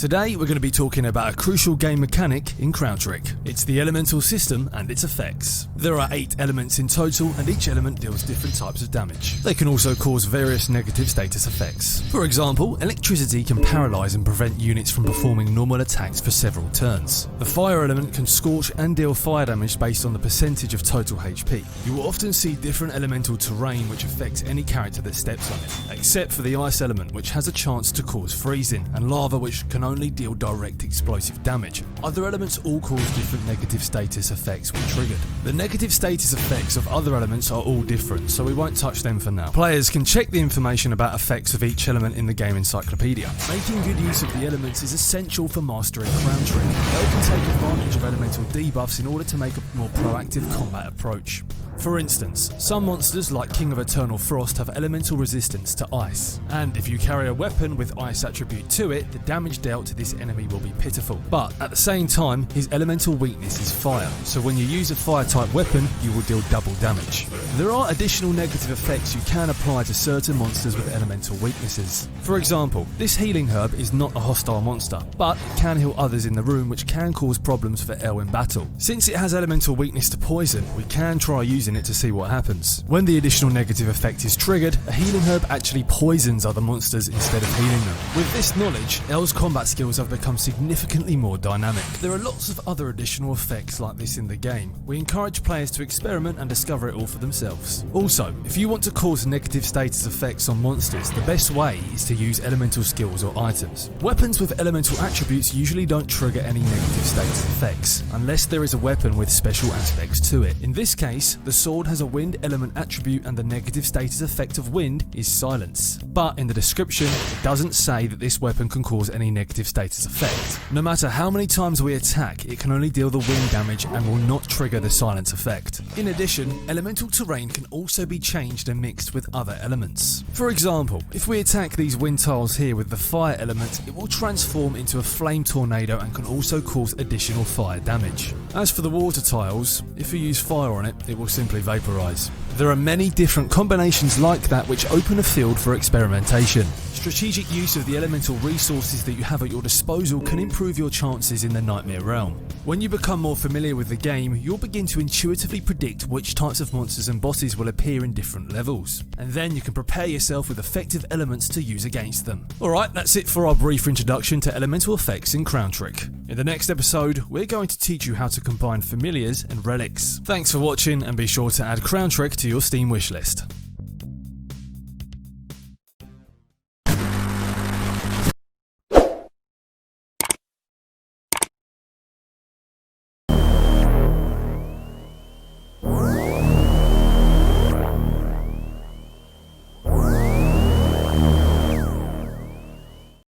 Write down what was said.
Today we're going to be talking about a crucial game mechanic in Crown Trick. It's the elemental system and its effects. There are 8 elements in total and each element deals different types of damage. They can also cause various negative status effects. For example, electricity can paralyze and prevent units from performing normal attacks for several turns. The fire element can scorch and deal fire damage based on the percentage of total HP. You will often see different elemental terrain which affects any character that steps on it, except for the ice element which has a chance to cause freezing, and lava which can only deal direct explosive damage. Other elements all cause different negative status effects when triggered. The negative status effects of other elements are all different, so we won't touch them for now. Players can check the information about effects of each element in the game encyclopedia. Making good use of the elements is essential for mastering Crown Trick. Elle can take advantage of elemental debuffs in order to make a more proactive combat approach. For instance, some monsters like King of Eternal Frost have elemental resistance to ice, and if you carry a weapon with ice attribute to it, the damage dealt to this enemy will be pitiful. But at the same time, his elemental weakness is fire, so when you use a fire type weapon, you will deal double damage. There are additional negative effects you can apply to certain monsters with elemental weaknesses. For example, this healing herb is not a hostile monster, but it can heal others in the room, which can cause problems for Elle in battle. Since it has elemental weakness to poison, we can try using it to see what happens. When the additional negative effect is triggered, a healing herb actually poisons other monsters instead of healing them. With this knowledge, Elle's combat skills have become significantly more dynamic. There are lots of other additional effects like this in the game. We encourage players to experiment and discover it all for themselves. Also, if you want to cause negative status effects on monsters, the best way is to use elemental skills or items. Weapons with elemental attributes usually don't trigger any negative status effects, unless there is a weapon with special aspects to it. In this case, the sword has a wind element attribute and the negative status effect of wind is silence. But in the description, it doesn't say that this weapon can cause any negative status effect. No matter how many times we attack, it can only deal the wind damage and will not trigger the silence effect. In addition, elemental terrain can also be changed and mixed with other elements. For example, if we attack these wind tiles here with the fire element, it will transform into a flame tornado and can also cause additional fire damage. As for the water tiles, if you use fire on it, it will simply vaporize. There are many different combinations like that which open a field for experimentation. Strategic use of the elemental resources that you have at your disposal can improve your chances in the Nightmare realm. When you become more familiar with the game, you'll begin to intuitively predict which types of monsters and bosses will appear in different levels, and then you can prepare yourself with effective elements to use against them. Alright, that's it for our brief introduction to elemental effects in Crown Trick. In the next episode, we're going to teach you how to combine familiars and relics. Thanks for watching, and be sure to add Crown Trick to your Steam wishlist.